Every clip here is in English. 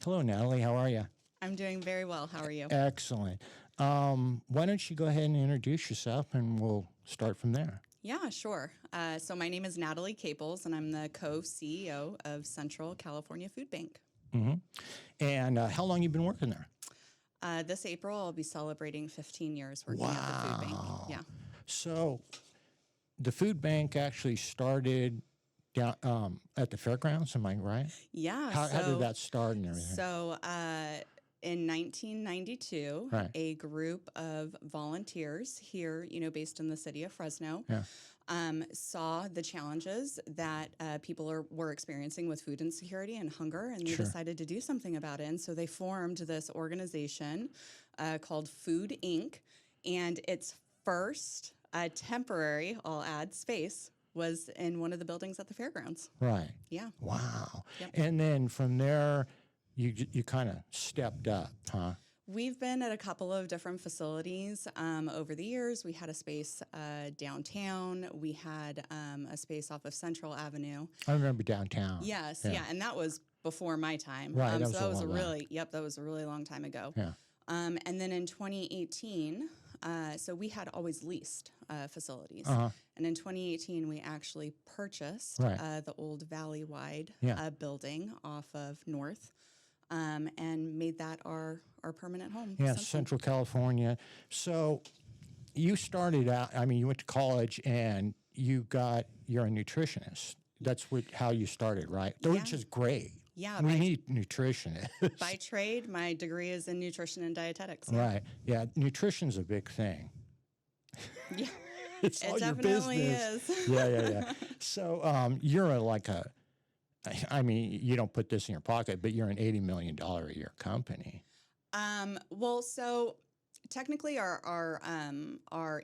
Hello, Natalie. How are you? I'm doing very well. How are you? Excellent. Why don't you go ahead and introduce yourself, and we'll start from there. Yeah, sure. So my name is Natalie Caples, and I'm the co-CEO of Central California Food Bank. And how long you been working there? This April, I'll be celebrating 15 years working at the food bank. Yeah. So, the food bank actually started down at the fairgrounds. Am I right? Yeah. How did that start and everything? So in 1992, Right. a group of volunteers here, based in the city of Fresno, Yeah. saw the challenges that people were experiencing with food insecurity and hunger, and they Sure. decided to do something about it. And so they formed this organization called Food Inc., and its first temporary, I'll add, space was in one of the buildings at the fairgrounds. Right. Yeah. Wow. Yep. And then from there, you kind of stepped up, huh? We've been at a couple of different facilities over the years. We had a space downtown. We had a space off of Central Avenue. I remember downtown. Yes, yeah, and that was before my time. Right, that so was that a was long a time. really, that was a really long time ago. Yeah. And then in 2018, so we had always leased facilities. And in 2018, we actually purchased Right. the old Valley-wide Yeah. building off of North. And made that our permanent home. Yeah, Central. Central California. So you started out, you went to college and you're a nutritionist. That's how you started, right? Which is great. Yeah, We need nutritionists. by trade, my degree is in nutrition and dietetics. Right. Yeah, nutrition's a big thing. Yeah, It's it all your definitely business. is. Yeah. So you're you don't put this in your pocket, but you're an $80 million a year company. Well, so technically our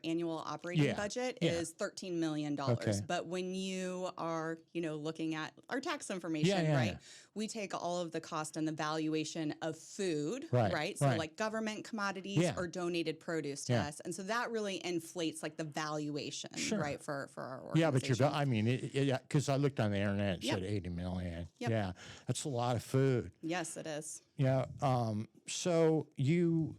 annual operating budget is $13 million. Okay. But when you are, looking at our tax information, right, we take all of the cost and the valuation of food, right? So like government commodities or donated produce to us. And so that really inflates like the valuation, right, for our organization. Yeah, but because I looked on the internet, it said 80 million. Yep. Yeah, that's a lot of food. Yes, it is. Yeah. So you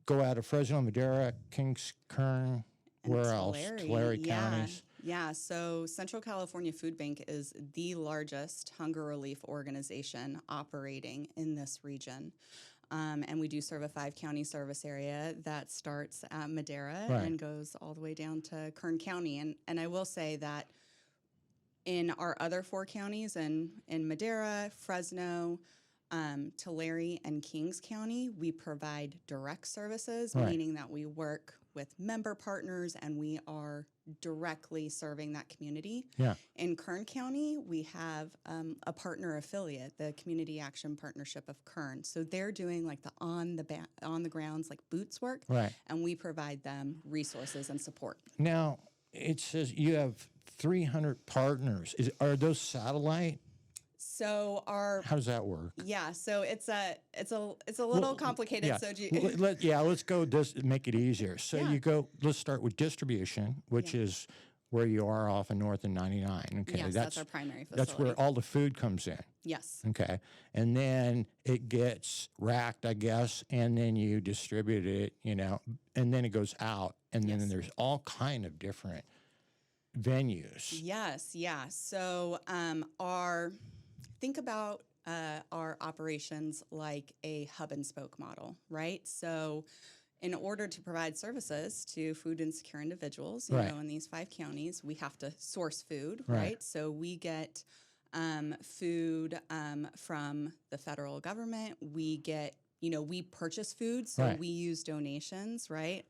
go out of Fresno, Madera, Kings, Kern, where else? Tulare counties. Yeah, so Central California Food Bank is the largest hunger relief organization operating in this region. And we do serve a 5-county service area that starts at Madera and goes all the way down to Kern County. And I will say that in our other 4 counties, in Madera, Fresno, Tulare, and Kings County, we provide direct services, meaning that we work with member partners and we are directly serving that community. Yeah. In Kern County, we have a partner affiliate, the Community Action Partnership of Kern. So they're doing like the on the grounds, like boots work, and we provide them resources and support. Now, it says you have 300 partners. Are those satellite? So how does that work? Yeah, so it's a little complicated. Yeah. So let's go make it easier. So you go. Let's start with distribution, which is where you are off of North and 99. Okay, yes, that's our primary facility. That's where all the food comes in. Yes. Okay, and then it gets racked, I guess, and then you distribute it. And then it goes out, and then there's all kind of different venues. Yes. Yeah. So think about our operations like a hub and spoke model, right? So in order to provide services to food insecure individuals, in these 5 counties, we have to source food, right? So we get food from the federal government. We get, we purchase food, so we use donations, right?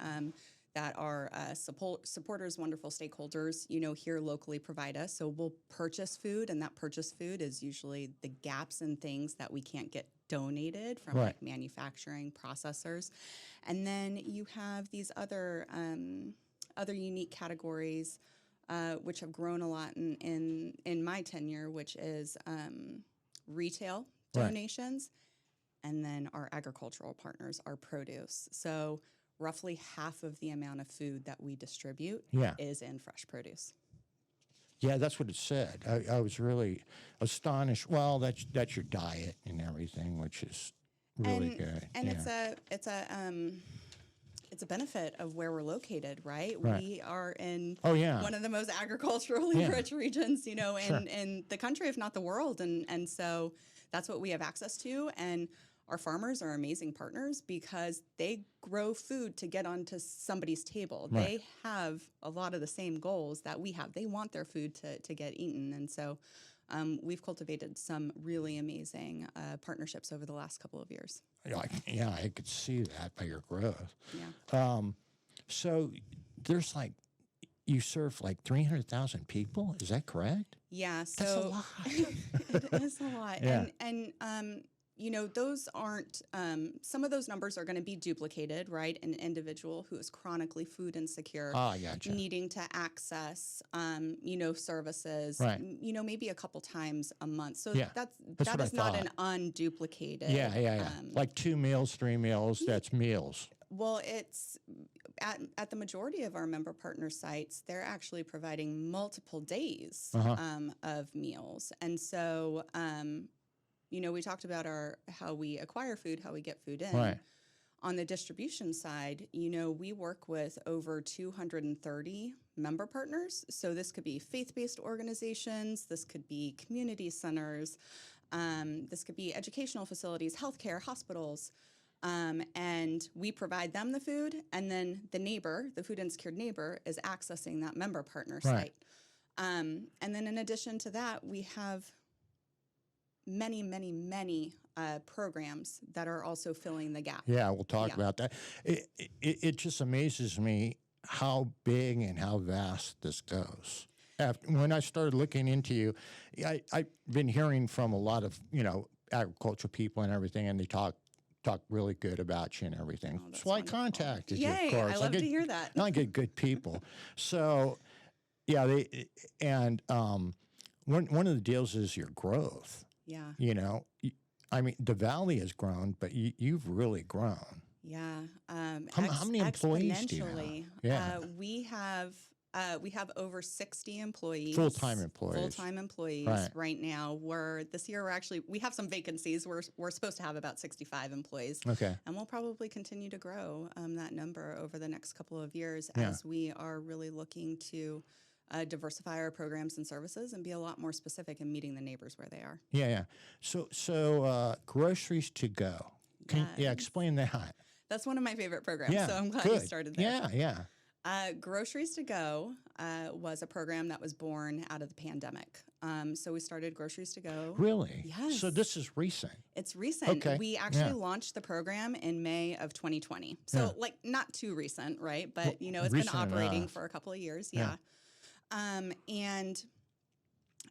That our supporters, wonderful stakeholders, here locally provide us. So we'll purchase food, and that purchased food is usually the gaps and things that we can't get donated from like manufacturing processors. And then you have these other unique categories, which have grown a lot in my tenure, which is retail donations, and then our agricultural partners, our produce. So roughly half of the amount of food that we distribute is in fresh produce. Yeah, that's what it said. I was really astonished. Well, that's your diet and everything, which is really good. And Yeah. it's a benefit of where we're located, right? Right. We are in Oh, yeah. one of the most agriculturally Yeah. rich regions, Sure. in the country, if not the world. And so that's what we have access to. And our farmers are amazing partners because they grow food to get onto somebody's table. Right. They have a lot of the same goals that we have. They want their food to get eaten. And so we've cultivated some really amazing partnerships over the last couple of years. Yeah, I could see that by your growth. Yeah. So there's like, you serve like 300,000 people. Is that correct? Yeah. That's a So lot. it is a lot. Yeah. And those aren't, some of those numbers are going to be duplicated, right? An individual who is chronically food insecure, I gotcha. needing to access, services, Right. Maybe a couple times a month. So Yeah, that what I is not an thought. unduplicated. Yeah. Like 2 meals, 3 meals, that's meals. Well, it's at the majority of our member partner sites, they're actually providing multiple days of meals. And so, we talked about how we acquire food, how we get food in. Right. On the distribution side, we work with over 230 member partners. So this could be faith-based organizations, this could be community centers, this could be educational facilities, healthcare, hospitals. And we provide them the food, and then the food insecure neighbor, is accessing that member partner Right. site. And then in addition to that, we have many, many, many programs that are also filling the gap. Yeah, we'll talk about that. It just amazes me how big and how vast this goes. When I started looking into you, I've been hearing from a lot of, agricultural people and everything, and they talk really good about you and everything. Oh, that's so I wonderful. contacted you, Yay, of course. I love to hear that. I get good people. So, yeah, one of the deals is your growth. Yeah. I mean, the valley has grown, but you've really grown. Yeah. How many employees do you have? Exponentially. Yeah. We have over 60 employees. Full-time employees. Full-time employees right now. This year we have some vacancies. We're supposed to have about 65 employees. Okay. And we'll probably continue to grow that number over the next couple of years as we are really looking to diversify our programs and services and be a lot more specific in meeting the neighbors where they are. Yeah. So groceries to go. Explain that. That's one of my favorite programs. Yeah, So I'm glad good. you started there. Yeah. Groceries to Go was a program that was born out of the pandemic. So we started Groceries to Go. Really? Yes. So this is recent. It's recent. Okay. We actually launched the program in May of 2020. So not too recent, right? But, it's been operating enough. for a couple of years. Yeah. And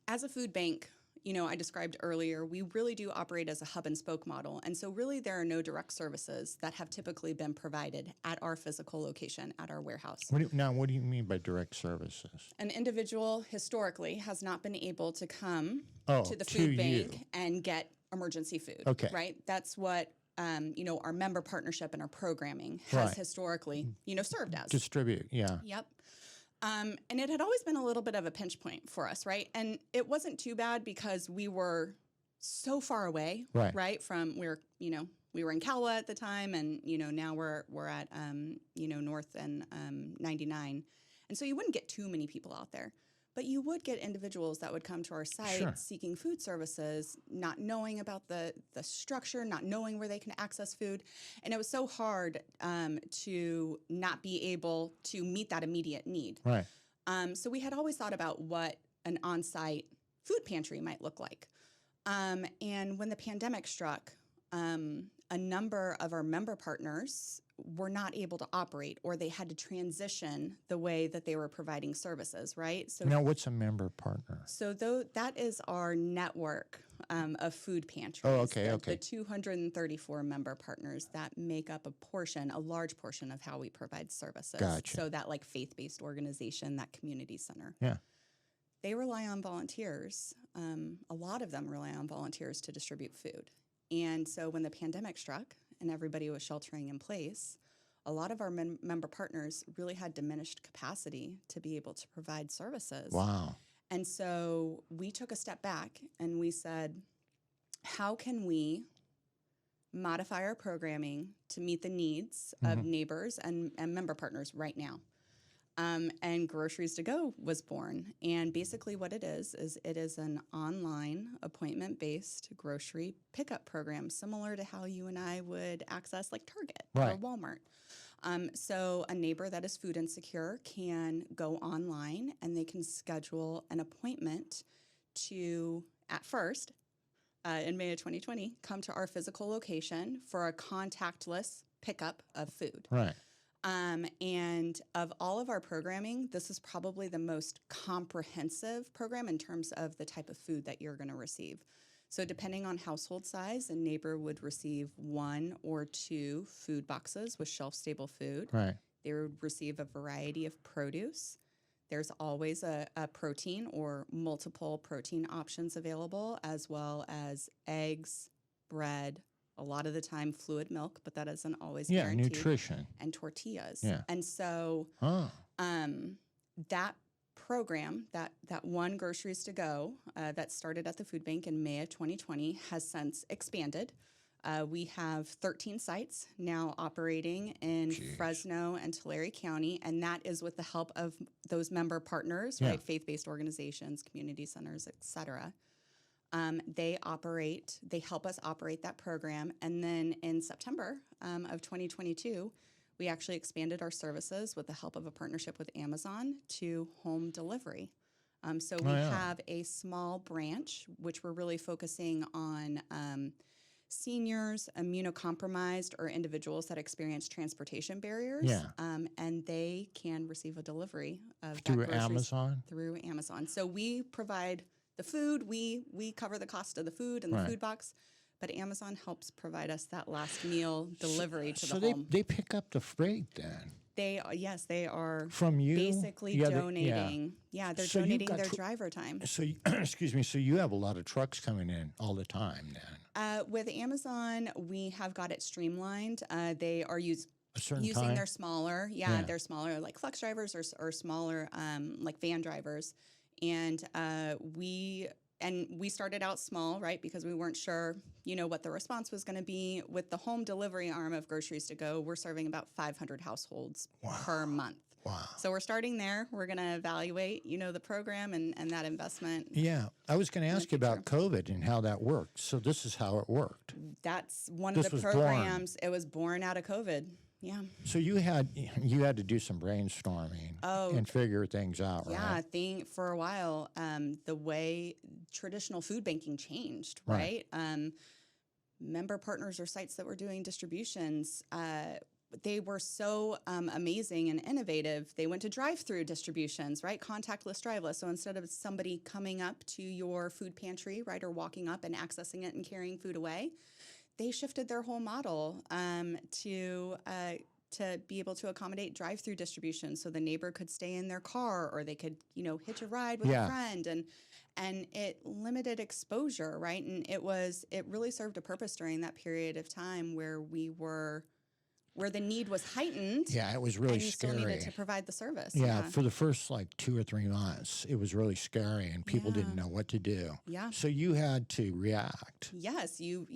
as a food bank, I described earlier, we really do operate as a hub and spoke model. And so really there are no direct services that have typically been provided at our physical location, at our warehouse. What do you mean by direct services? An individual historically has not been able to come to the to food bank you. and get emergency food. Okay. Right? That's what, our member partnership and our programming has historically, served as. Distribute, yeah. Yep. And it had always been a little bit of a pinch point for us, right? And it wasn't too bad because we were so far away, right? From we were in Calwa at the time, and now we're at North and 99, and so you wouldn't get too many people out there, but you would get individuals that would come to our site seeking food services, not knowing about the structure, not knowing where they can access food. And it was so hard to not be able to meet that immediate need. Right. So we had always thought about what an on-site food pantry might look like. And when the pandemic struck, a number of our member partners were not able to operate, or they had to transition the way that they were providing services, right? So Now, what's a member partner? So that is our network of food pantries. Oh, okay. The 234 member partners that make up a large portion of how we provide services. Gotcha. So that like faith-based organization, that community center. Yeah. They rely on volunteers. A lot of them rely on volunteers to distribute food. And so when the pandemic struck and everybody was sheltering in place, a lot of our member partners really had diminished capacity to be able to provide services. Wow. And so we took a step back and we said, how can we modify our programming to meet the needs of neighbors and member partners right now? And Groceries to Go was born. And basically what it is it is an online appointment-based grocery pickup program, similar to how you and I would access like Target or Walmart. So a neighbor that is food insecure can go online and they can schedule an appointment to, at first, in May of 2020, come to our physical location for a contactless pickup of food. Right. And of all of our programming, this is probably the most comprehensive program in terms of the type of food that you're going to receive. So depending on household size, a neighbor would receive 1 or 2 food boxes with shelf-stable food. Right. They would receive a variety of produce. There's always a protein or multiple protein options available, as well as eggs, bread, a lot of the time fluid milk, but that isn't always guaranteed. Nutrition. And tortillas. Yeah. And so that program, that one Groceries to Go that started at the food bank in May of 2020 has since expanded. We have 13 sites now operating in Fresno and Tulare County, and that is with the help of those member partners, right? Faith-based organizations, community centers, et cetera. They help us operate that program. And then in September of 2022, we actually expanded our services with the help of a partnership with Amazon to home delivery. So we have a small branch, which we're really focusing on seniors, immunocompromised, or individuals that experience transportation barriers. And they can receive a delivery of through Amazon? Through Amazon. So we provide the food, we cover the cost of the food and the food box, but Amazon helps provide us that last meal delivery to the home. So they pick up the freight then? They are from you basically donating. They're donating their driver time. So excuse me. So you have a lot of trucks coming in all the time then. With Amazon, we have got it streamlined. They are using time? their smaller, they're smaller like flex drivers or smaller like van drivers. And we started out small, right? Because we weren't sure, what the response was going to be. With the home delivery arm of Groceries to Go, we're serving about 500 households per month. Wow. So we're starting there. We're going to evaluate, the program and that investment. Yeah. I was going to ask you about COVID and how that worked. So this is how it worked. That's one of the programs. It was born out of COVID. Yeah. So you had to do some brainstorming and figure things out, right? Yeah, I think for a while, the way traditional food banking changed, right? Member partners or sites that were doing distributions, they were so amazing and innovative. They went to drive-through distributions, right? Contactless, driveless. So instead of somebody coming up to your food pantry, right, or walking up and accessing it and carrying food away, they shifted their whole model to be able to accommodate drive-through distribution, so the neighbor could stay in their car, or they could, hitch a ride with a friend, and it limited exposure, right? And it really served a purpose during that period of time where the need was heightened. Yeah, it was really and you scary. Still needed to provide the service. Yeah, for the first 2 or 3 months, it was really scary, and people didn't know what to do. Yeah. So you had to react. Yes, you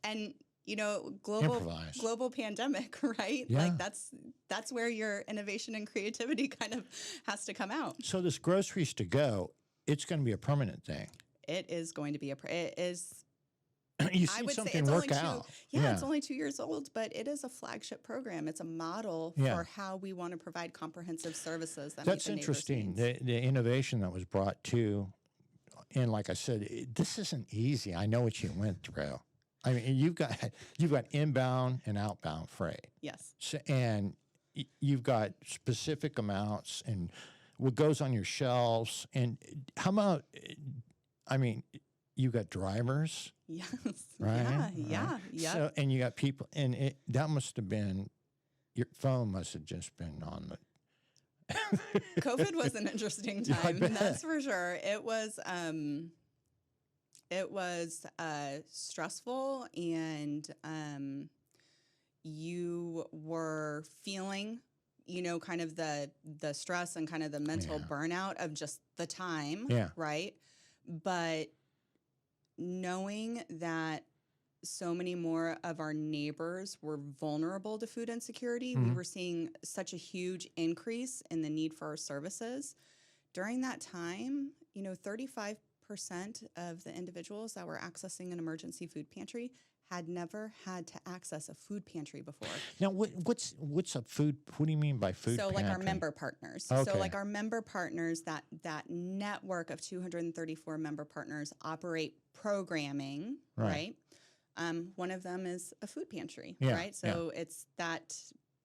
and Improvise. global pandemic, right? Yeah. Like that's where your innovation and creativity kind of has to come out. So this Groceries to Go, it's going to be a permanent thing. It is going to be it is. You see something work out. It's only 2 years old, but it is a flagship program. It's a model for how we want to provide comprehensive services. That's interesting. The innovation that was brought to, and like I said, this isn't easy. I know what you went through. I mean, you've got inbound and outbound freight. Yes. So, and you've got specific amounts and what goes on your shelves. And how about, you got drivers. Yes. Right. Yeah. So, and you got people, and that must have been, your phone must have just been on the. COVID was an interesting time. That's for sure. It was stressful, and you were feeling kind of the stress and kind of the mental burnout of just the time, right? But knowing that so many more of our neighbors were vulnerable to food insecurity, we were seeing such a huge increase in the need for our services. During that time, 35% of the individuals that were accessing an emergency food pantry had never had to access a food pantry before. Now, what's a food? What do you mean by food So, pantry? like our member partners. Okay. So, like our member partners, that network of 234 member partners operate programming, right? One of them is a food pantry, right? So it's that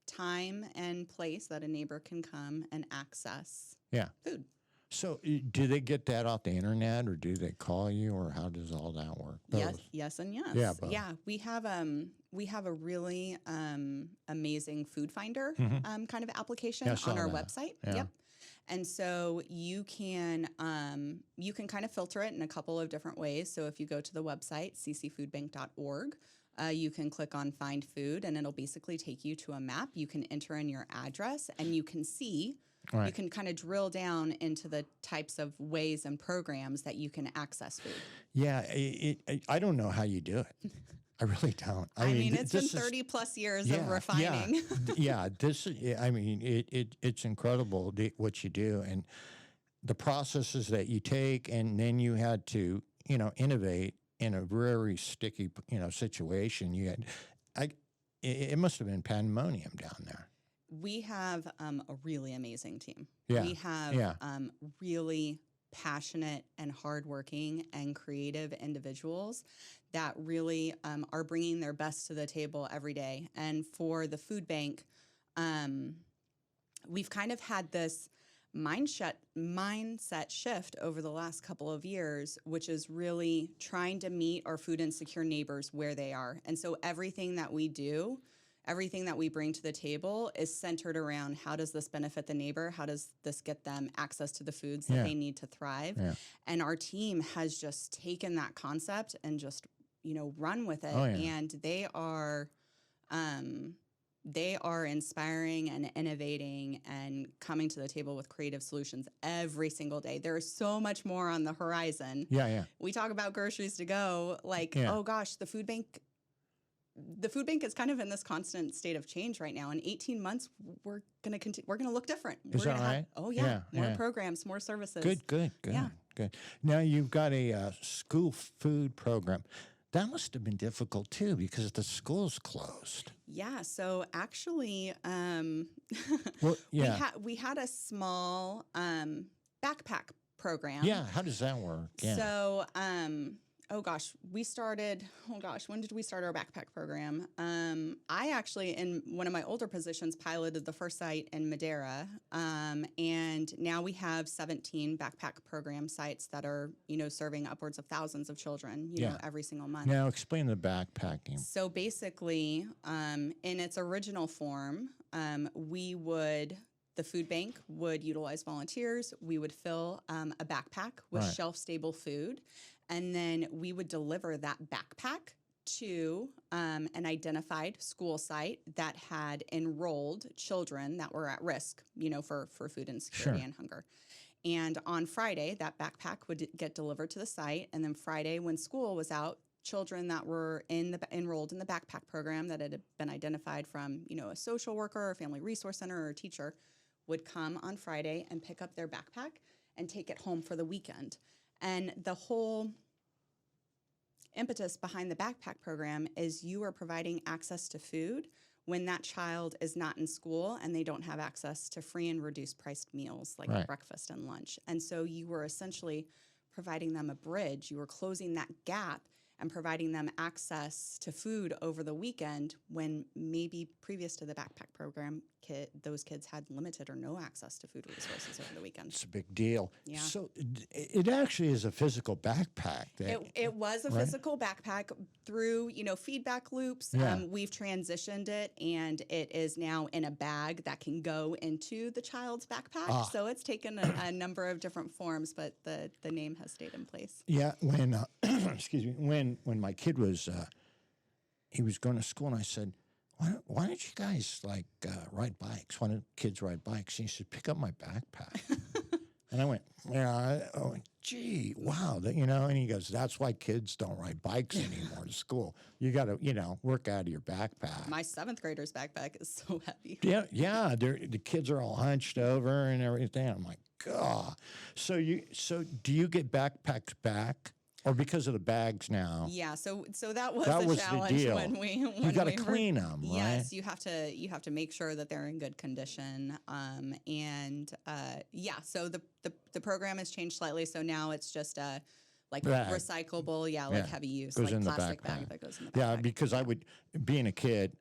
time and place that a neighbor can come and access food. So do they get that off the internet, or do they call you, or how does all that work? Yes, and yes. Yeah, both. We have a really amazing food finder kind of application on our website. Yeah. Yep. And so you can kind of filter it in a couple of different ways. So if you go to the website, ccfoodbank.org, you can click on Find Food, and it'll basically take you to a map. You can enter in your address, and you can see, you can kind of drill down into the types of ways and programs that you can access food. Yeah, I don't know how you do it. I really don't. I mean, it's been 30 plus years of refining. It's incredible what you do, and the processes that you take, and then you had to, innovate in a very sticky, situation. It must have been pandemonium down there. We have a really amazing team. Yeah. We have really passionate and hardworking and creative individuals that really are bringing their best to the table every day. And for the food bank, we've kind of had this mindset shift over the last couple of years, which is really trying to meet our food insecure neighbors where they are. And so everything that we do, everything that we bring to the table is centered around how does this benefit the neighbor? How does this get them access to the foods that they need to thrive? Yeah. And our team has just taken that concept and just, run with it. And they are inspiring and innovating and coming to the table with creative solutions every single day. There is so much more on the horizon. Yeah. We talk about groceries to go, oh gosh, the food bank is kind of in this constant state of change right now. In 18 months, we're going to continue. We're going to look different. Is that right? More programs, more services. Good. Now you've got a school food program. That must have been difficult too, because the school's closed. Yeah. So actually, we had a small backpack program. Yeah. How does that work? Yeah. So, when did we start our backpack program? I actually, in one of my older positions, piloted the first site in Madera. And now we have 17 backpack program sites that are, serving upwards of thousands of children, every single month. Now explain the backpacking. So basically, in its original form, the food bank would utilize volunteers. We would fill a backpack with shelf-stable food, and then we would deliver that backpack to an identified school site that had enrolled children that were at risk, for food insecurity and hunger. And on Friday, that backpack would get delivered to the site, and then Friday, when school was out, children that were enrolled in the backpack program that had been identified from, a social worker or family resource center or a teacher would come on Friday and pick up their backpack and take it home for the weekend. And the whole impetus behind the backpack program is you are providing access to food when that child is not in school and they don't have access to free and reduced priced meals like breakfast and lunch. And so you were essentially providing them a bridge. You were closing that gap and providing them access to food over the weekend when maybe previous to the backpack program, those kids had limited or no access to food resources over the weekend. It's a big deal. Yeah. So it actually is a physical backpack. It was a physical backpack through, feedback loops. Yeah. We've transitioned it, and it is now in a bag that can go into the child's backpack. So it's taken a number of different forms, but the name has stayed in place. Yeah. When when my kid was he was going to school, and I said, why don't you guys like ride bikes? Why don't kids ride bikes? And he said, pick up my backpack. And I went, gee, wow. And he goes, that's why kids don't ride bikes anymore to school. You got to, work out of your backpack. My 7th grader's backpack is so heavy. Yeah. The kids are all hunched over and everything. I'm like, God. So do you get backpacks back? Or because of the bags now? Yeah, so that was the challenge deal. when we you got to clean them, right? Yes, you have to make sure that they're in good condition. So the program has changed slightly. So now it's just like recyclable, heavy use, goes like in plastic the bag that goes in the backpack. Yeah, because I would, being a kid,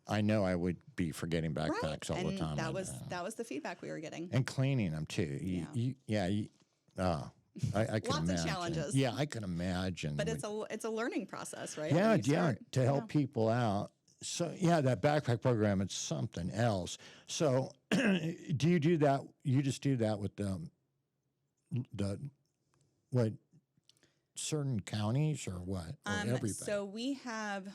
I know I would be forgetting backpacks all the time. That was the feedback we were getting. And cleaning them too. I can Lots imagine. of challenges. Yeah, I can imagine. But it's a learning process, right? To help people out. So that backpack program, it's something else. So do you do that? You just do that with what certain counties or what? Or everybody? So we have,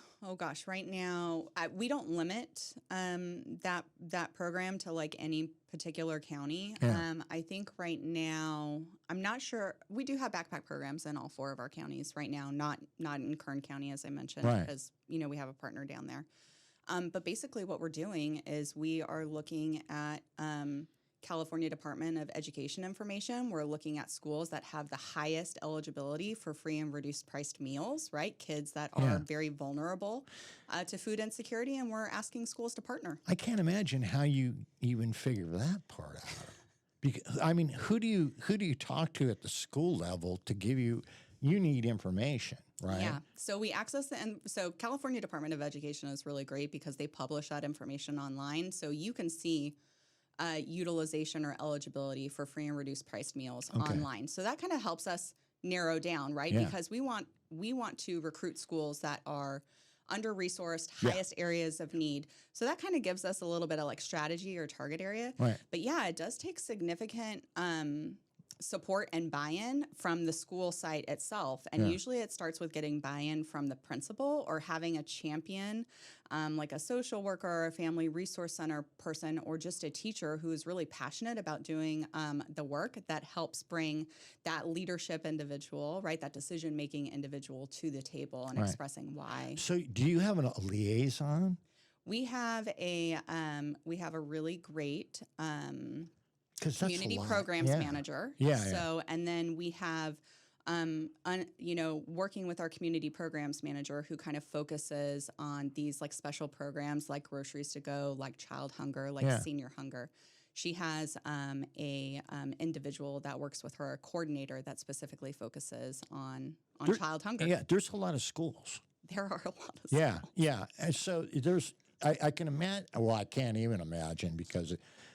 right now we don't limit that program to like any particular county. Yeah. I think right now, I'm not sure. We do have backpack programs in all 4 of our counties right now, not in Kern County, as I mentioned, Right. because we have a partner down there. But basically, what we're doing is we are looking at California Department of Education information. We're looking at schools that have the highest eligibility for free and reduced priced meals, right? Kids that are very vulnerable to food insecurity, and we're asking schools to partner. I can't imagine how you even figure that part out. Because I mean, who do you talk to at the school level to give you need information, right? Yeah. So we access so California Department of Education is really great because they publish that information online, so you can see utilization or eligibility for free and reduced priced meals online. So that kind of helps us narrow down, right? Yeah. Because we want to recruit schools that are under-resourced, highest areas of need. So that kind of gives us a little bit of like strategy or target area. Right. But it does take significant support and buy-in from the school site itself. And usually it starts with getting buy-in from the principal or having a champion, like a social worker or a family resource center person or just a teacher who is really passionate about doing the work that helps bring that leadership individual, right, that decision-making individual to the table and expressing why. So do you have a liaison? We have a really great community programs manager. So, and then we have, working with our community programs manager who kind of focuses on these like special programs like Groceries to Go, like child hunger, like senior hunger. She has a individual that works with her, a coordinator that specifically focuses on child hunger. Yeah, there's a lot of schools. There are a lot of schools. Yeah. And so I can imagine, well, I can't even imagine because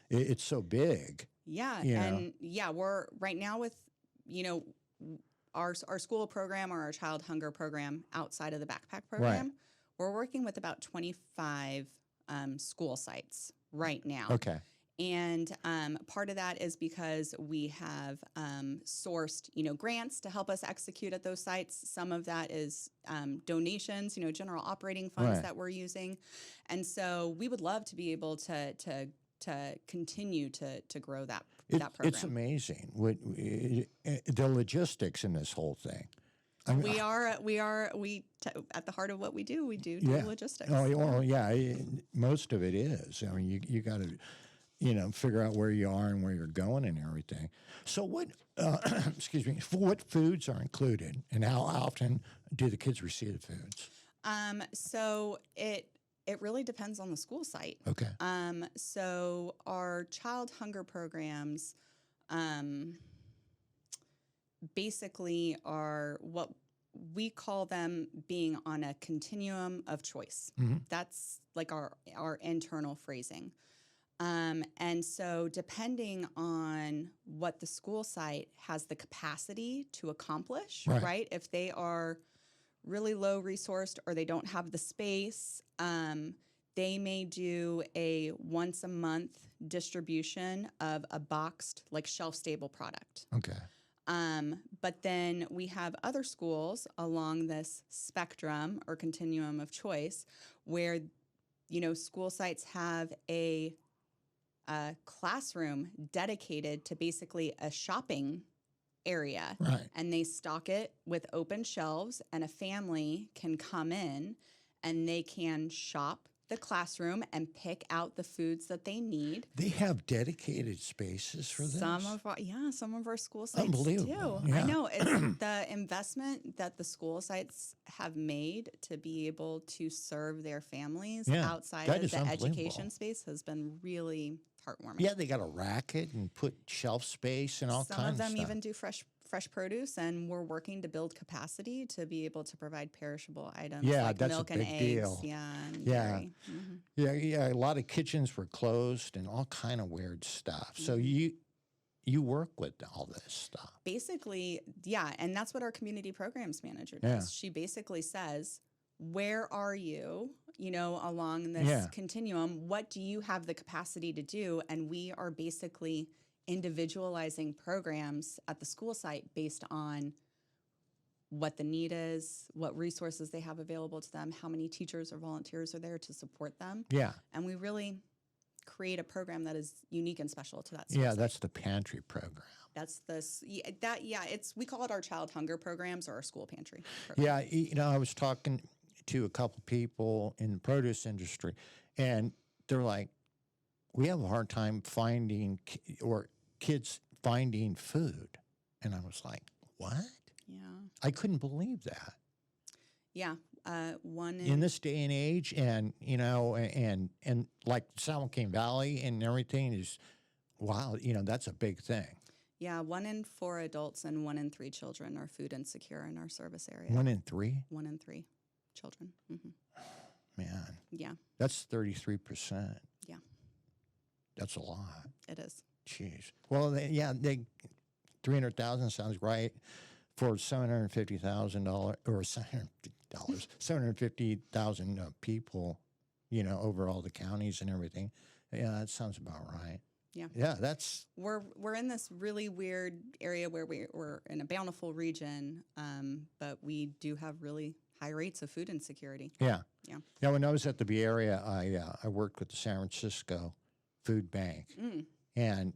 it's so big. Yeah. We're right now with, our school program or our child hunger program outside of the backpack program. We're working with about 25 school sites right now. Okay. And part of that is because we have sourced, grants to help us execute at those sites. Some of that is donations, general operating funds that we're using. And so we would love to be able to continue to grow that program. It's amazing the logistics in this whole thing. I mean, we at the heart of what we do logistics. Oh, well, most of it is. I mean, you got to, figure out where you are and where you're going and everything. So what, what foods are included and how often do the kids receive the foods? So it really depends on the school site. Okay. So our child hunger programs basically are what we call them being on a continuum of choice. Mm-hmm. That's like our internal phrasing. And so depending on what the school site has the capacity to accomplish, right? If they are really low resourced or they don't have the space, they may do a once a month distribution of a boxed, like shelf stable product. Okay. But then we have other schools along this spectrum or continuum of choice where school sites have a classroom dedicated to basically a shopping area. Right. And they stock it with open shelves, and a family can come in and they can shop the classroom and pick out the foods that they need. They have dedicated spaces for this. Some of our school sites Unbelievable. do. Yeah. I know it's the investment that the school sites have made to be able to serve their families outside that of is the unbelievable. education space has been really heartwarming. Yeah, they got a racket and put shelf space and all Some kinds of them stuff. even do fresh produce, and we're working to build capacity to be able to provide perishable items like that's milk a and big eggs. deal. And Yeah. dairy. Yeah. A lot of kitchens were closed and all kind of weird stuff. So Mm-hmm. you work with all this stuff. Basically, and that's what our community programs manager does. Yeah. She basically says, where are you, along this continuum? What do you have the capacity to do? And we are basically individualizing programs at the school site based on what the need is, what resources they have available to them, how many teachers or volunteers are there to support them. Yeah. And we really create a program that is unique and special to that school Yeah, site. that's the pantry program. That's we call it our child hunger programs or our school pantry program. Yeah, I was talking to a couple people in the produce industry, and they're like, we have a hard time finding kids finding food. And I was like, what? Yeah. I couldn't believe that. Yeah. One In this day and age, and and like San Joaquin Valley and everything is, wow, that's a big thing. Yeah, 1 in 4 adults and 1 in 3 children are food insecure in our service area. 1 in 3? 1 in 3 children. Mm-hmm. Man, Yeah, that's 33%. Yeah. That's a lot. it is. Jeez. Well, they 300,000 sounds right for $750,000 or $750, 750,000 people, over all the counties and everything. Yeah, that sounds about right. Yeah. Yeah, that's We're in this really weird area where we're in a bountiful region, but we do have really high rates of food insecurity. yeah. Yeah. Yeah, when I was at the Bay Area, I worked with the San Francisco Food Bank, and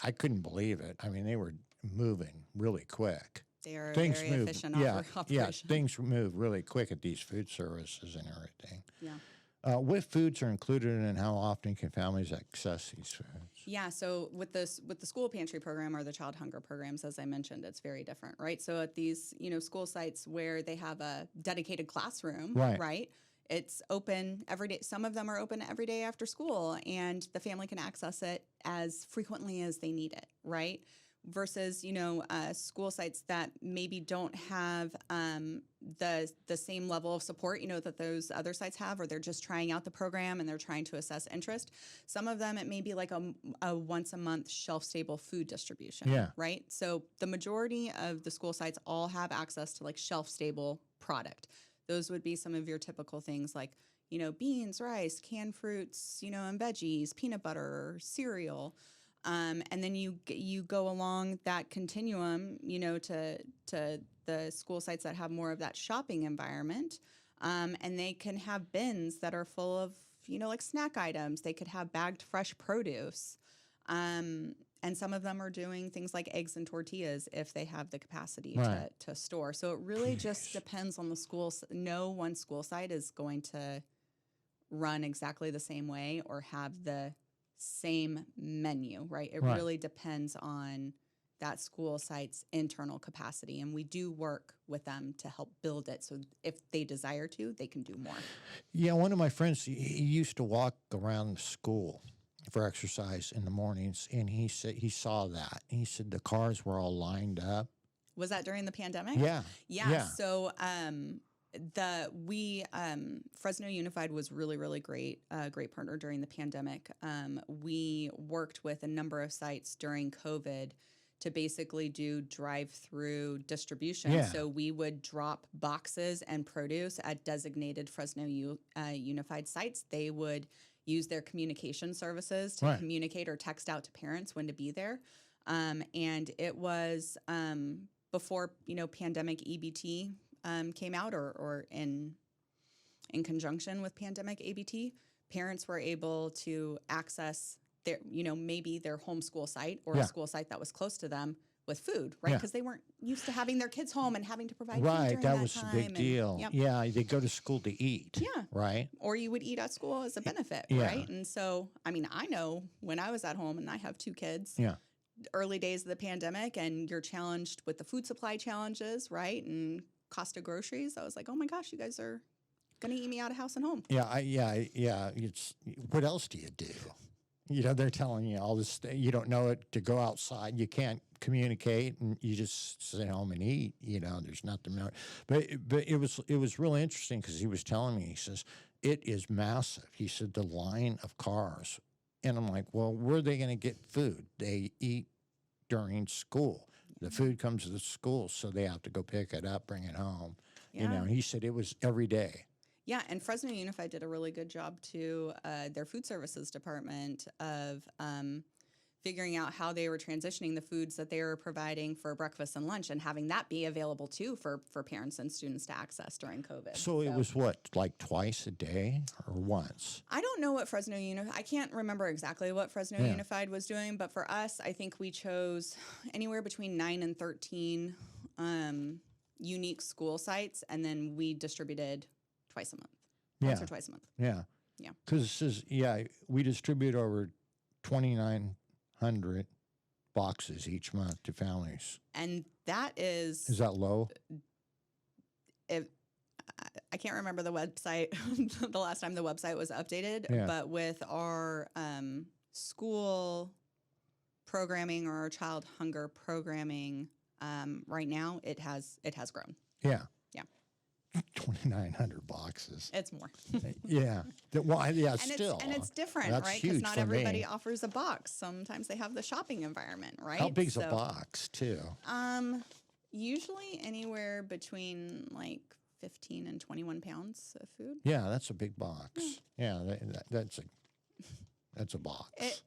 I couldn't believe it. I mean, they were moving really quick. They are Things very move, efficient yeah, operation. things move really quick at these food services and everything. Yeah. What foods are included and how often can families access these foods? Yeah, so with the school pantry program or the child hunger programs, as I mentioned, it's very different, right? So at these, school sites where they have a dedicated classroom, right? It's open every day. Some of them are open every day after school, and the family can access it as frequently as they need it, right? Versus, school sites that maybe don't have the same level of support, that those other sites have, or they're just trying out the program and they're trying to assess interest. Some of them, it may be like a once a month shelf stable food distribution, right? So the majority of the school sites all have access to like shelf stable product. Those would be some of your typical things like, beans, rice, canned fruits, and veggies, peanut butter, cereal. And then you go along that continuum, to the school sites that have more of that shopping environment, and they can have bins that are full of, like snack items. They could have bagged fresh produce, and some of them are doing things like eggs and tortillas if they have the capacity to store. So it really just depends on the school. No one school site is going to run exactly the same way or have the same menu, right? It really depends on that school site's internal capacity, and we do work with them to help build it. So if they desire to, they can do more. Yeah, one of my friends, he used to walk around the school for exercise in the mornings, and he said he saw that. He said the cars were all lined up. Was that during the pandemic? Yeah. So Fresno Unified was really, really great, great partner during the pandemic. We worked with a number of sites during COVID to basically do drive-through distribution. Yeah. So we would drop boxes and produce at designated Fresno Unified sites. They would use their communication services to communicate or text out to parents when to be there. And it was before, pandemic EBT came out or in conjunction with pandemic ABT. parents were able to access their, maybe their homeschool site or Yeah. a school site that was close to them with food, right? Yeah. Because they weren't used to having their kids home and having to provide food Right, during that that was time. a big and- deal. Yep. Yeah, they go to school to eat. Yeah. Right? Or you would eat at school as a benefit, Yeah. right? And so, I mean, I know when I was at home and I have 2 kids, Yeah. early days of the pandemic, and you're challenged with the food supply challenges, right? And cost of groceries. I was like, oh my gosh, you guys are going to eat me out of house and home. Yeah, It's what else do you do? They're telling you all this. You don't know it to go outside. You can't communicate, and you just sit home and eat. There's nothing more. But it was really interesting because he was telling me. He says it is massive. He said the line of cars, and I'm like, well, where are they going to get food? They eat during school. The food comes to the school, so they have to go pick it up, bring it home. Yeah. He said it was every day. Yeah, and Fresno Unified did a really good job too, their food services department of figuring out how they were transitioning the foods that they were providing for breakfast and lunch and having that be available too for parents and students to access during COVID. So it was what, like twice a day or once? I don't know what Fresno Unified, I can't remember exactly what Fresno Yeah. Unified was doing, but for us, I think we chose anywhere between 9 and 13 unique school sites, and then we distributed twice a month. Once or twice a month. Yeah. Yeah. Because it says, we distribute over 2,900 boxes each month to families. And that Is that low? I can't remember the website, the last time the website was updated, Yeah. but with our school programming or our child hunger programming right now, it has grown. Yeah. Yeah. 2,900 boxes. It's more. Yeah. Still. And it's different, That's right? Because huge not for everybody me. offers a box. Sometimes they have the shopping environment, right? How big's a box, too? Usually anywhere between like 15 and 21 pounds of food. Yeah, that's a big box. Yeah, that's a box.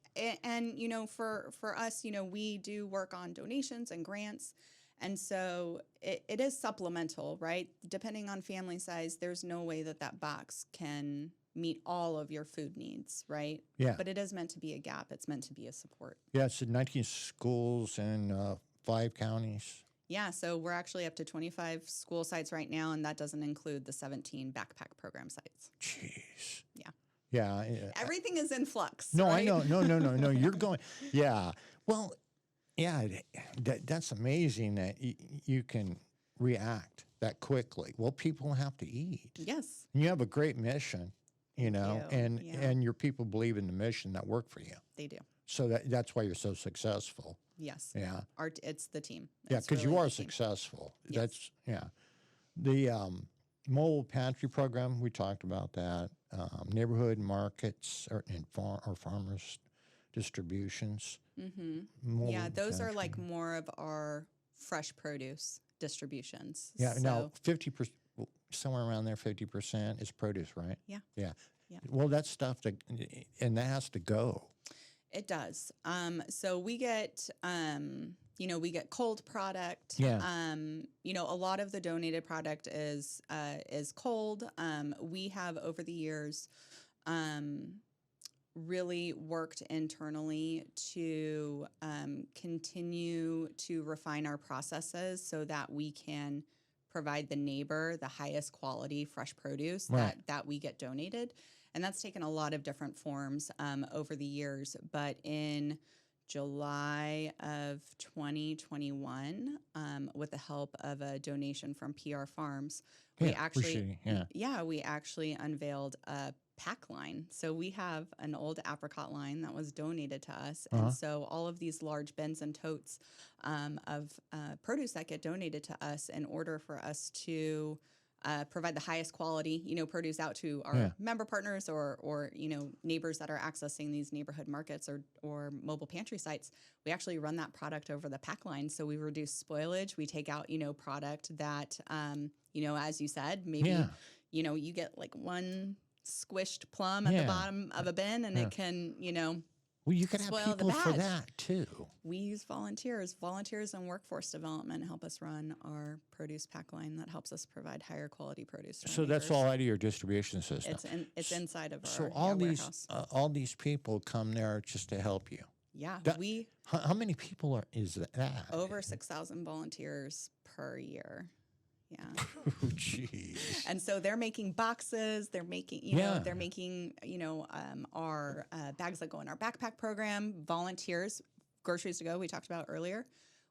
And for us, we do work on donations and grants. And so it is supplemental, right? Depending on family size, there's no way that box can meet all of your food needs, right? Yeah. But it is meant to be a gap. It's meant to be a support. Yeah, it's in 19 schools in 5 counties. Yeah, so we're actually up to 25 school sites right now, and that doesn't include the 17 backpack program sites. Jeez. Yeah. Yeah. Everything is in flux. No, right? I know. No. You're going. Yeah. Well, yeah, that's amazing that you can react that quickly. Well, people have to eat. Yes. And you have a great mission, you. and Yeah. and your people believe in the mission that work for you. They do. So that's why you're so successful. Yes. Yeah. It's the team. Yeah, It's because really you are the team. successful. Yes. The mobile pantry program, we talked about that. Neighborhood markets or farmers distributions. Mm-hmm. Mobile Yeah, those are pantry. like more of our fresh produce distributions. Yeah, So, now 50%, somewhere around there, 50% is produce, right? Yeah. Yeah. Yeah. Well, that's stuff and that has to go. It does. So we get, we get cold product. Yeah. A lot of the donated product is cold. We have over the years, really worked internally to continue to refine our processes so that we can provide the neighbor the highest quality fresh produce Right. that we get donated. And that's taken a lot of different forms over the years. But in July of 2021, with the help of a donation from PR Farms, we actually unveiled a pack line. So we have an old apricot line that was donated to us. Uh-huh. And so all of these large bins and totes of produce that get donated to us in order for us to provide the highest quality, produce out to our member partners or neighbors that are accessing these neighborhood markets or mobile pantry sites. We actually run that product over the pack line. So we reduce spoilage. We take out, product that, as you said, maybe, you get like one squished plum at the bottom of a bin and it can, Well, you could have spoil the people for badge. that too. We use volunteers. Volunteers and workforce development help us run our produce pack line that helps us provide higher quality produce. To our So that's neighbors. all out of your distribution system. It's inside of our So warehouse. all these people come there just to help you. Yeah, That- we How many people is that? over 6,000 volunteers per year. Yeah. Oh, jeez. And so they're making boxes. They're making, they're making, our bags that go in our backpack program. Volunteers, groceries to go. We talked about earlier.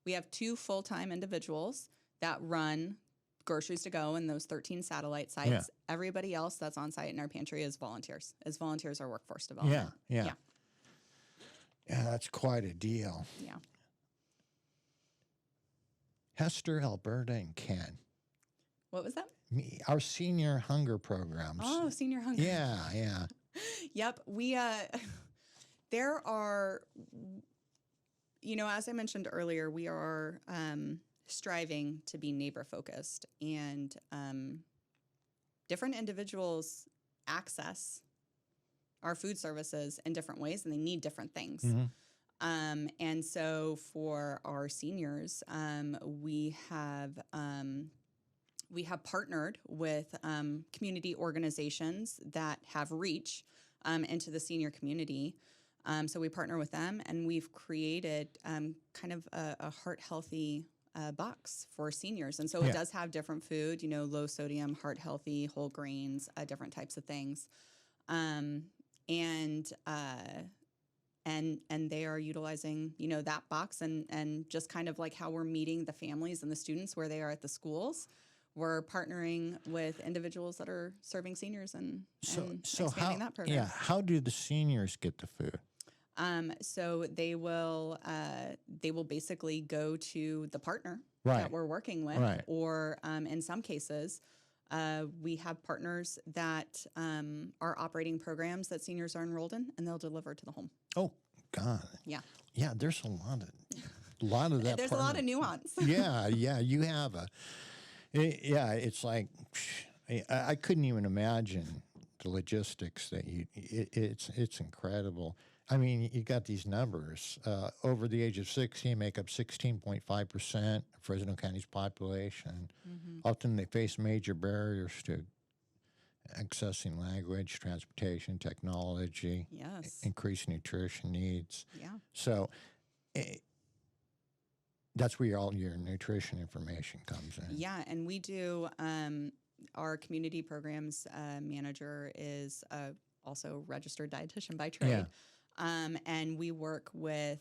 We have 2 full-time individuals that run groceries to go in those 13 satellite sites. Yeah. Everybody else that's on site in our pantry is volunteers. Our workforce development. Yeah, that's quite a deal. Yeah. Hester, Alberta, and Ken. What was that? Our senior hunger programs. Oh, senior hunger. Yeah. Yep. We, there are, as I mentioned earlier, we are striving to be neighbor focused, and different individuals access our food services in different ways, and they need different things. Mm-hmm. And so for our seniors, we have partnered with community organizations that have reach into the senior community. So we partner with them, and we've created kind of a heart healthy box for seniors. And so it does have different food, low sodium, heart healthy, whole grains, different types of things. And they are utilizing, that box, and just kind of like how we're meeting the families and the students where they are at the schools. We're partnering with individuals that are serving seniors and expanding that program. Yeah, how do the seniors get the food? So they will basically go to the partner that we're working with, or in some cases, we have partners that are operating programs that seniors are enrolled in, and they'll deliver to the home. Oh God. Yeah. Yeah, there's a lot of that. There's a lot of nuance. Yeah, you have it's like I couldn't even imagine the logistics that it's incredible. I mean, you got these numbers. Over the age of 16, make up 16.5% of Fresno County's population. Mm-hmm. Often they face major barriers to accessing language, transportation, technology, increased nutrition needs. Yeah. So that's where all your nutrition information comes in. Yeah, and we do, our community programs manager is also a registered dietitian by trade. And we work with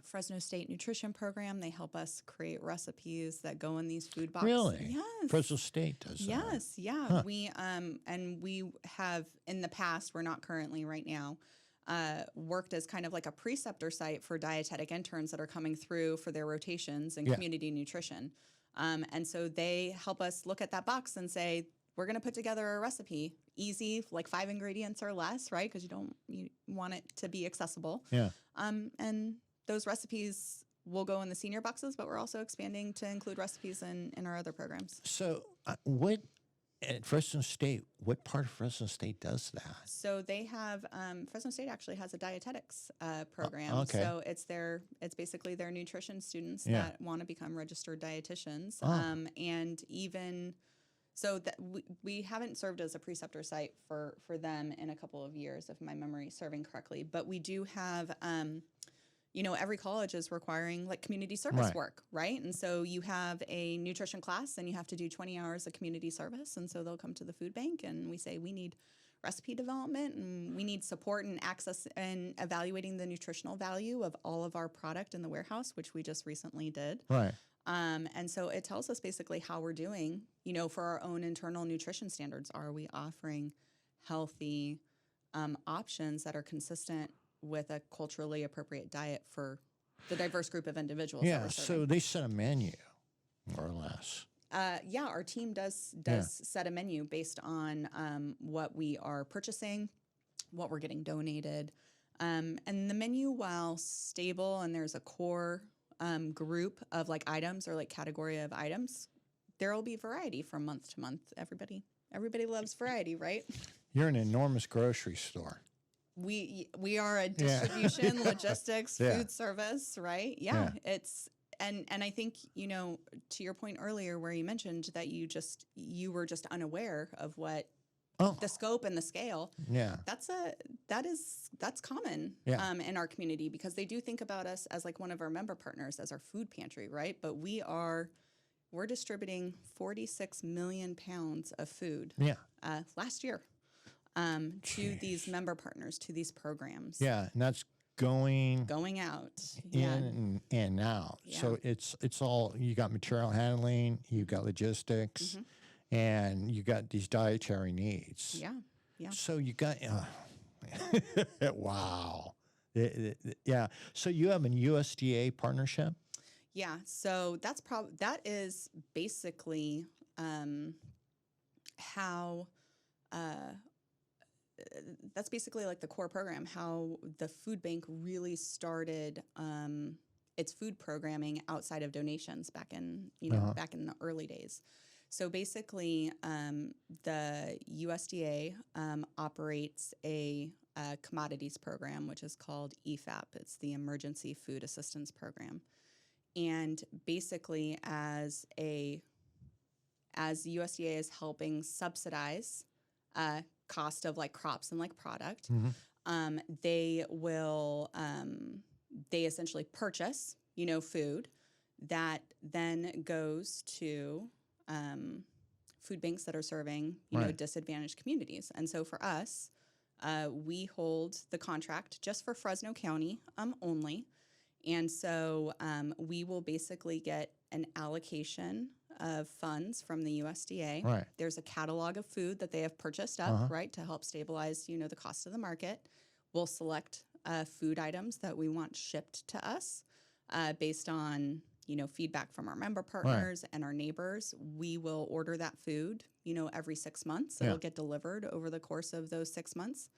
Fresno State Nutrition Program. They help us create recipes that go in these food boxes. Really? Yes. Fresno State does that. Yes, yeah. Huh. We have in the past, we're not currently right now, worked as kind of like a preceptor site for dietetic interns that are coming through for their rotations in community nutrition. And so they help us look at that box and say, we're going to put together a recipe, easy, like 5 ingredients or less, right? Because you want it to be accessible. Yeah. And those recipes will go in the senior boxes, but we're also expanding to include recipes in our other programs. So at Fresno State, what part of Fresno State does that? So they have, Fresno State actually has a dietetics program. Okay. So it's basically their nutrition students that want to become registered dietitians. And even, so that we haven't served as a preceptor site for them in a couple of years, if my memory is serving correctly. But we do have, every college is requiring like community service work, right? And so you have a nutrition class and you have to do 20 hours of community service. And so they'll come to the food bank and we say, we need recipe development and we need support and access and evaluating the nutritional value of all of our product in the warehouse, which we just recently did. Right. And so it tells us basically how we're doing, for our own internal nutrition standards. Are we offering healthy options that are consistent with a culturally appropriate diet for the diverse group of individuals? Yeah, so they set a menu, more or less. Our team does set a menu based on what we are purchasing, what we're getting donated. And the menu, while stable and there's a core group of like items or like category of items, there will be variety from month to month. Everybody loves variety, right? You're an enormous grocery store. we are a distribution, logistics, Yeah. food service, right? Yeah. It's and I think, to your point earlier where you mentioned that you were just unaware of what Oh, the scope and the scale. yeah. That's common Yeah. in our community, because they do think about us as like one of our member partners, as our food pantry, right? But we're distributing 46 million pounds of food Yeah. last year to these member partners, to these programs. Yeah. And that's going Going out. in and out. Yeah. So it's all, you got material handling, you've got logistics, and you got these dietary needs. Yeah. Yeah. So you got, wow. Yeah. So you have a USDA partnership? Yeah. So that is basically how that's basically like the core program, how the food bank really started its food programming outside of donations back in back in the early days. So basically, the USDA operates a commodities program, which is called EFAP. It's the Emergency Food Assistance Program. And basically, as USDA is helping subsidize cost of like crops and like product, they will they essentially purchase food that then goes to food banks that are serving disadvantaged communities. And so for us, we hold the contract just for Fresno County only. And so we will basically get an allocation of funds from the USDA. Right. There's a catalog of food that they have purchased up, right, to help stabilize, the cost of the market. We'll select food items that we want shipped to us based on, feedback from our member partners and our neighbors. We will order that food, every 6 months. It'll get delivered over the course of those 6 months.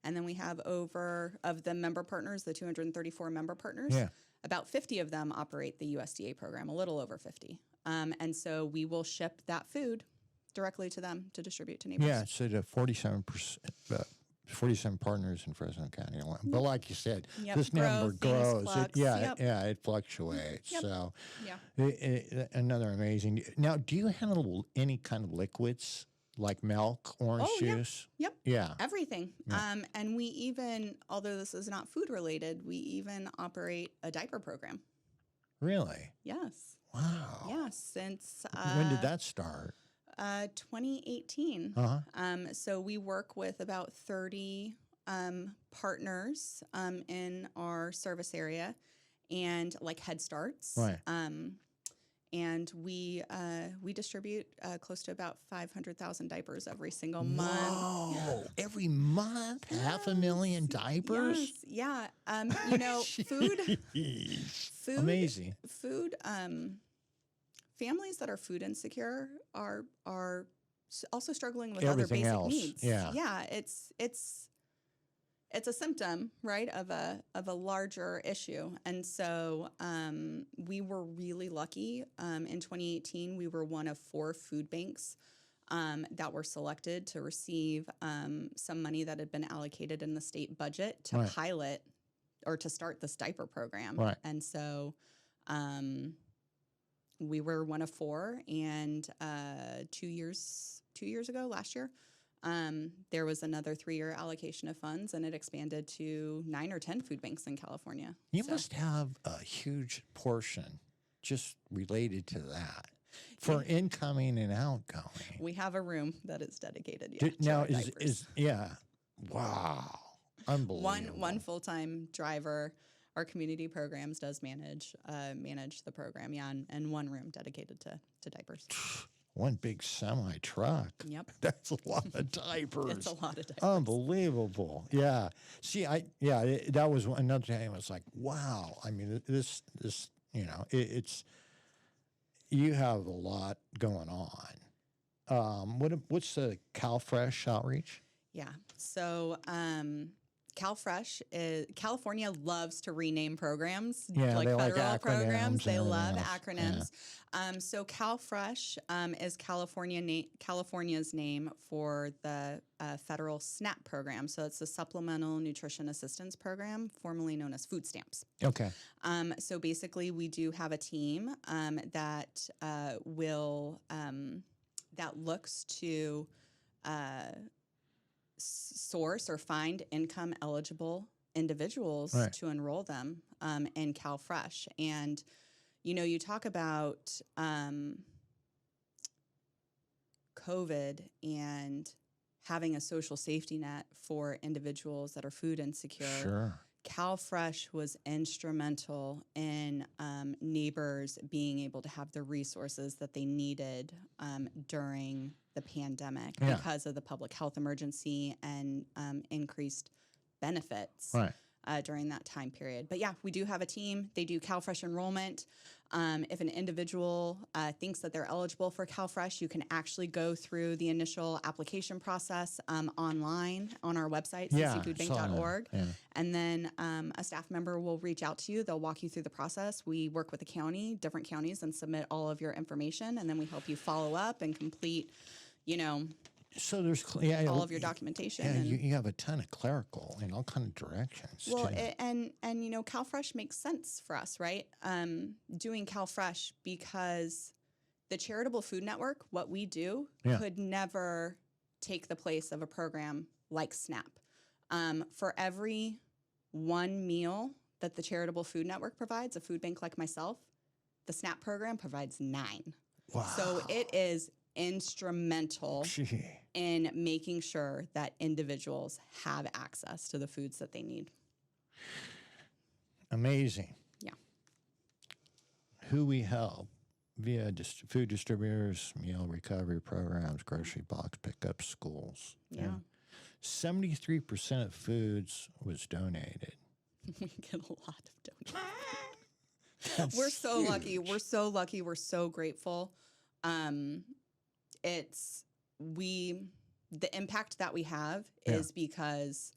And then we have of the member partners, the 234 member partners, about 50 of them operate the USDA program, a little over 50. And so we will ship that food directly to them to distribute to neighbors. Yeah, so the 47 partners in Fresno County alone. But like you said, this number grows. It fluctuates. So another amazing. Now, do you handle any kind of liquids like milk, orange juice? Yep. Yeah. Everything. And we even, although this is not food related, we even operate a diaper program. Really? Yes. Wow. Yeah. Since when did that start? 2018. So we work with about 30 partners in our service area, and like Head Starts. Right. And we distribute close to about 500,000 diapers every single month. Whoa! Every month, 500,000 diapers. Yes. Yeah. Food. Amazing. Food. Families that are food insecure are also struggling with Everything other basic else. needs. Yeah. Yeah. It's a symptom, right, of a larger issue. And so we were really lucky. In 2018, we were one of 4 food banks that were selected to receive some money that had been allocated in the state budget to pilot or to start this diaper program. Right. And so we were one of 4, and 2 years ago, last year, there was another 3-year allocation of funds, and it expanded to 9 or 10 food banks in California. You must have a huge portion just related to that for incoming and outgoing. We have a room that is dedicated. Now wow, unbelievable. One full-time driver. Our community programs does manage the program, and one room dedicated to diapers. One big semi truck. Yep. That's a lot of diapers. It's a lot of diapers. Unbelievable. Yeah. See, that was another thing. I was like, wow. I mean, this, it's, you have a lot going on. What's the CalFresh outreach? Yeah. So California loves to rename programs, Yeah, like they like federal programs. acronyms They and love everything else. acronyms. So CalFresh is California's name for the federal SNAP program. So it's the Supplemental Nutrition Assistance Program, formerly known as food stamps. Okay. So basically, we do have a team that that looks to source or find income eligible individuals Right. to enroll them in CalFresh. And, you talk about COVID and having a social safety net for individuals that are food insecure. Sure. CalFresh was instrumental in neighbors being able to have the resources that they needed during the pandemic Yeah. because of the public health emergency and increased benefits Right. during that time period. But yeah, we do have a team. They do CalFresh enrollment. If an individual thinks that they're eligible for CalFresh, you can actually go through the initial application process online on our website, Yeah, ccfoodbank.org. yeah. And then a staff member will reach out to you. They'll walk you through the process. We work with the county, different counties, and submit all of your information. And then we help you follow up and complete, So there's all of your documentation. Yeah, and, you have a ton of clerical in all kind of directions. well, too. and CalFresh makes sense for us, right? Doing CalFresh because the charitable food network, what we do, Yeah. could never take the place of a program like SNAP. For every one meal that the charitable food network provides, a food bank like myself, the SNAP program provides 9. Wow. So it is instrumental Gee. in making sure that individuals have access to the foods that they need. Amazing. Yeah. Who we help via food distributors, meal recovery programs, grocery box pickup, schools. Yeah. 73% of foods was donated. We get a lot of donations. That's We're so lucky. huge. We're so lucky. We're so grateful. The impact that we have is because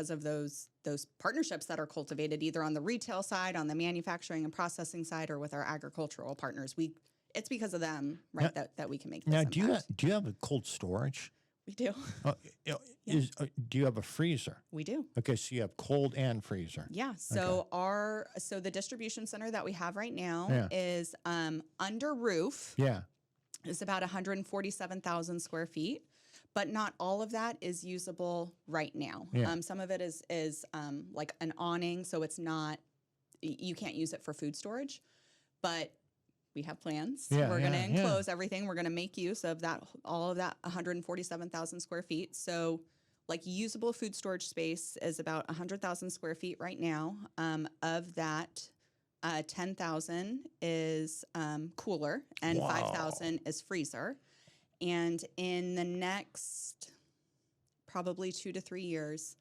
of those partnerships that are cultivated either on the retail side, on the manufacturing and processing side, or with our agricultural partners. It's because of them, right, that we can make this Now, impact. do you have a cold storage? We do. Do you have a freezer? We do. Okay, so you have cold and freezer. Yeah. So the distribution center that we have right now is under roof. Yeah. It's about 147,000 square feet, but not all of that is usable right now. Yeah. Some of it is like an awning, so it's not, you can't use it for food storage, but we have plans. Yeah, We're going to yeah, enclose everything. We're going to make use of all of that 147,000 square feet. So like usable food storage space is about 100,000 square feet right now. Of that, 10,000 is cooler and Wow. 5,000 is freezer. And in the next probably 2 to 3 years,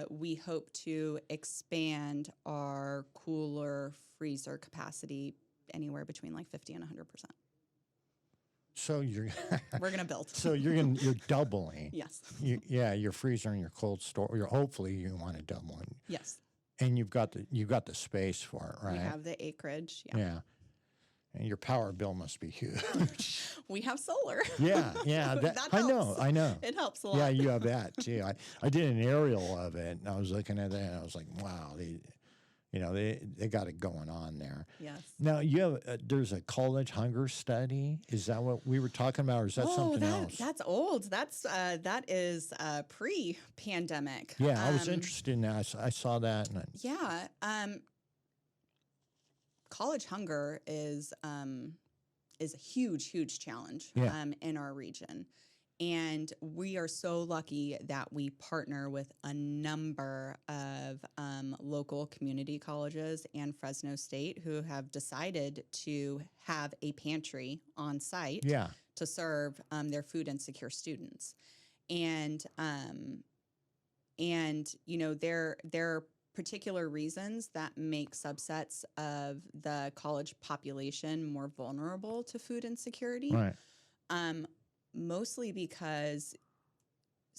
we hope to expand our cooler freezer capacity anywhere between like 50 and 100%. So you're We're gonna build. so you're doubling. Yes. Your freezer and your cold store. Hopefully you want to double it. Yes. And you've got the space for it, right? We have the acreage. Yeah. Yeah. And your power bill must be huge. We have solar. Yeah. That I helps. know. It helps a lot. Yeah, you have that too. I did an aerial of it, and I was looking at that, and I was like, wow, they got it going on there. Yes. Now there's a college hunger study. Is that what we were talking about, or is that something else? That's old. That is pre-pandemic. Yeah, I was interested in that. I saw that, and Yeah. College hunger is a huge challenge in our region. And we are so lucky that we partner with a number of local community colleges and Fresno State who have decided to have a pantry on site to serve their food insecure students. And there are particular reasons that make subsets of the college population more vulnerable to food insecurity. right. Mostly because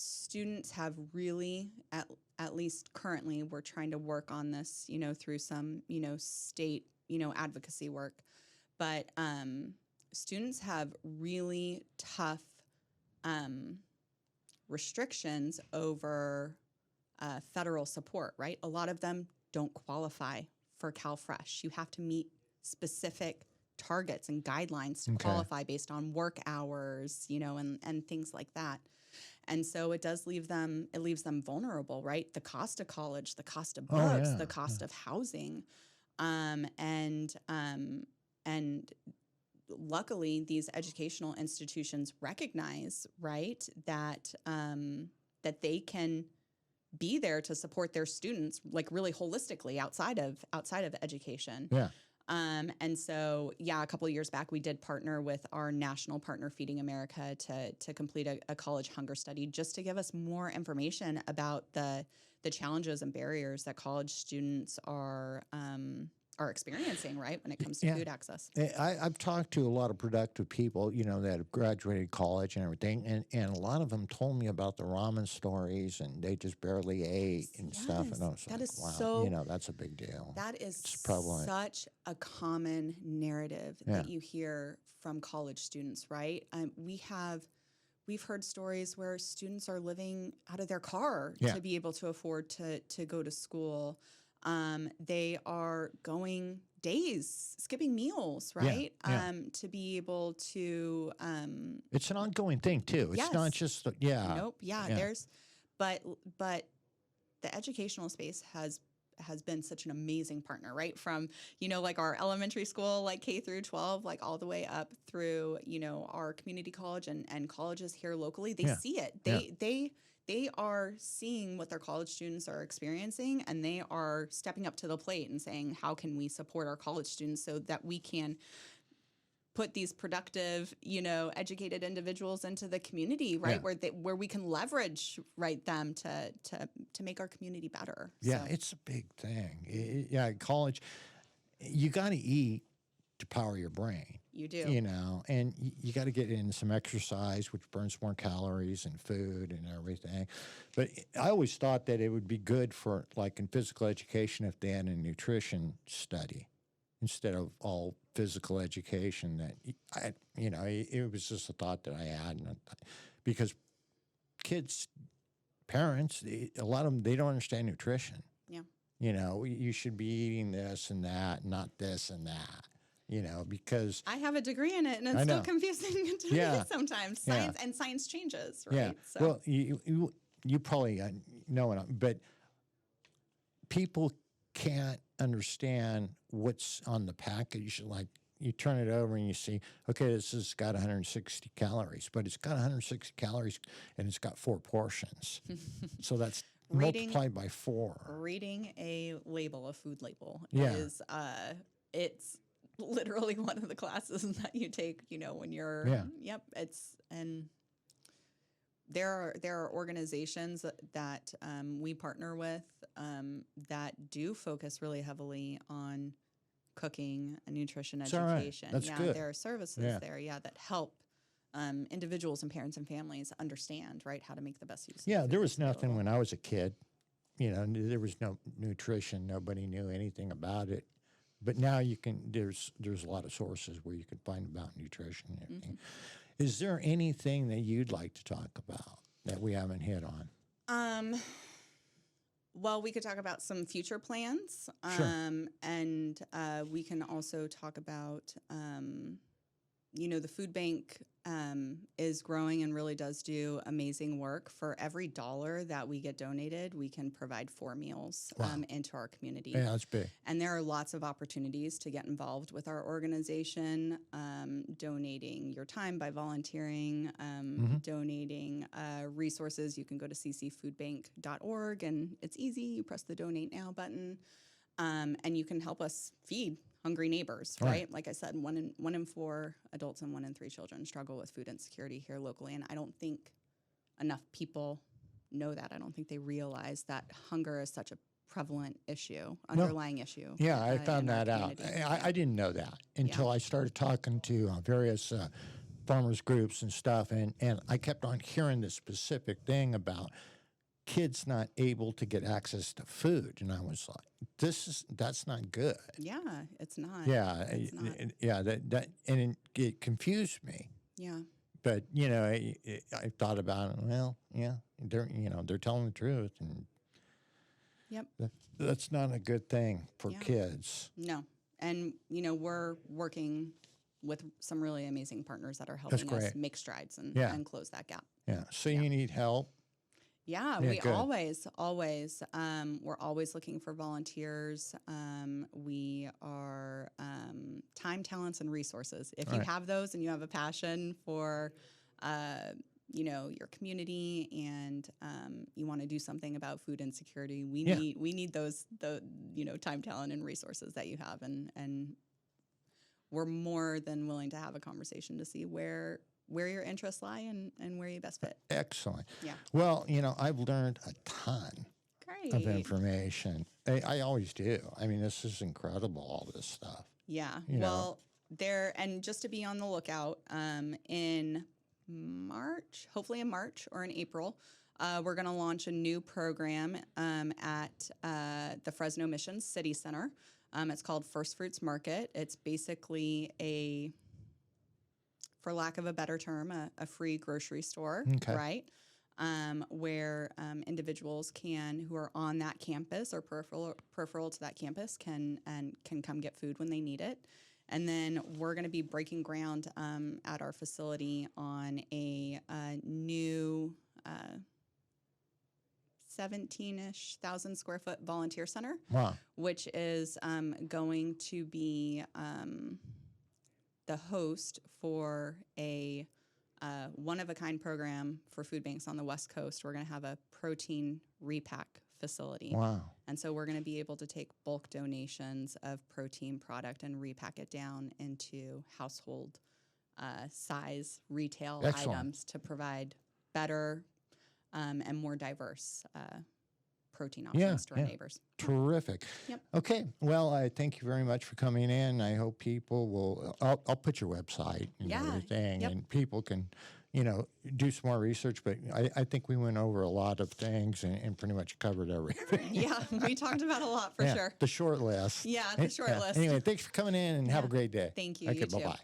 students have really, at least currently, we're trying to work on this, through some, state, advocacy work. But students have really tough restrictions over federal support, right? A lot of them don't qualify for CalFresh. You have to meet specific targets and guidelines to qualify based on work hours, and things like that. And so it leaves them vulnerable, right? The cost of college, the cost of books, the cost of housing. And luckily these educational institutions recognize, right, that they can be there to support their students, like really holistically outside of education. Yeah. And so, a couple of years back, we did partner with our national partner, Feeding America, to complete a college hunger study, just to give us more information about the challenges and barriers that college students are experiencing, right, when it comes to food access. I've talked to a lot of productive people, that have graduated college and everything, and a lot of them told me about the ramen stories, and they just barely ate and stuff. And I was that like, is wow, so, that's a big deal. That is prevalent. Such a common narrative that you hear from college students, right? We've heard stories where students are living out of their car to be able to afford to go to school. They are going days, skipping meals, right? To be able to. It's an ongoing thing too. It's not just Nope. There's, but the educational space has been such an amazing partner, right? From like our elementary school, like K through 12, like all the way up through our community college and colleges here locally. They see it. They are seeing what their college students are experiencing, and they are stepping up to the plate and saying, how can we support our college students so that we can put these productive, educated individuals into the community, right? Where we can leverage, right, them to make our community better. Yeah, it's a big thing. College, you got to eat to power your brain. You do. And you got to get in some exercise, which burns more calories and food and everything. But I always thought that it would be good for, like in physical education, if they had a nutrition study instead of all physical education. That it was just a thought that I had, because kids, parents, a lot of them, they don't understand nutrition. Yeah. You should be eating this and that, not this and that. Because I have a degree in it, and it's still confusing to me sometimes. Science changes, right? Yeah. So. Well, you probably know it, but people can't understand what's on the package. Like, you turn it over and you see, okay, this has got 160 calories, but it's got 160 calories and it's got 4 portions. So that's multiplied by 4. Reading a food label is it's literally one of the classes that you take, when you're and there are organizations that we partner with that do focus really heavily on cooking and nutrition education. Right. That's good. There are services there that help individuals and parents and families understand, right, how to make the best use of food. There was nothing when I was a kid. There was no nutrition. Nobody knew anything about it. But now there's a lot of sources where you can find about nutrition and everything. Mm-hmm. Is there anything that you'd like to talk about that we haven't hit on? Well, we could talk about some future plans. Sure. And we can also talk about, the food bank is growing and really does do amazing work. For every $1 that we get donated, we can provide 4 meals into our community. Yeah, that's big. And there are lots of opportunities to get involved with our organization, donating your time by volunteering, donating resources. You can go to ccfoodbank.org, and it's easy. You press the Donate Now button, and you can help us feed hungry neighbors, right? Like I said, one in 4 adults and 1 in 3 children struggle with food insecurity here locally, and I don't think enough people know that. I don't think they realize that hunger is such a prevalent issue, underlying issue. Yeah, I found that out. I didn't know that until I started talking to various farmers groups and stuff, and I kept on hearing this specific thing about kids not able to get access to food, and I was like, that's not good. Yeah, it's not. Yeah, It's not. yeah, and it confused me. Yeah. But I thought about it. Well, yeah, they're telling the truth, and Yep. that's not a good thing for kids. No. And, we're working with some really amazing partners that are helping us great. make strides and, Yeah. and close that gap. Yeah. So you need help. Yeah, Yeah, we good. always, we're always looking for volunteers. We are time, talents, and resources. If you Right. have those and you have a passion for, your community and you want to do something about food insecurity, we need the time, talent, and resources that you have, and we're more than willing to have a conversation to see where your interests lie and where you best fit. Excellent. Yeah. Well, I've learned a ton Great. of information. I always do. I mean, this is incredible, all this stuff. Yeah. You know. Well, and just to be on the lookout, in March, hopefully in March or in April, we're going to launch a new program at the Fresno Mission City Center. It's called First Fruits Market. It's basically for lack of a better term, a free grocery store, Okay. right? Where individuals who are on that campus or peripheral to that campus can come get food when they need it. And then we're going to be breaking ground at our facility on a new 17-ish thousand square foot volunteer center, Wow. which is going to be the host for a one-of-a-kind program for food banks on the West Coast. We're going to have a protein repack facility. Wow. And so we're going to be able to take bulk donations of protein product and repack it down into household size retail Excellent. items to provide better and more diverse protein options to our neighbors. Terrific. Yep. Okay. Well, I thank you very much for coming in. I hope people will. I'll put your website and Yeah. everything, Yep. and people can, do some more research. But I think we went over a lot of things and pretty much covered everything. Yeah, we talked about a lot for Yeah, sure. the short list. Yeah, the short list. Anyway, thanks for coming in and have a great day. Thank you. Okay, You too. bye-bye. Bye.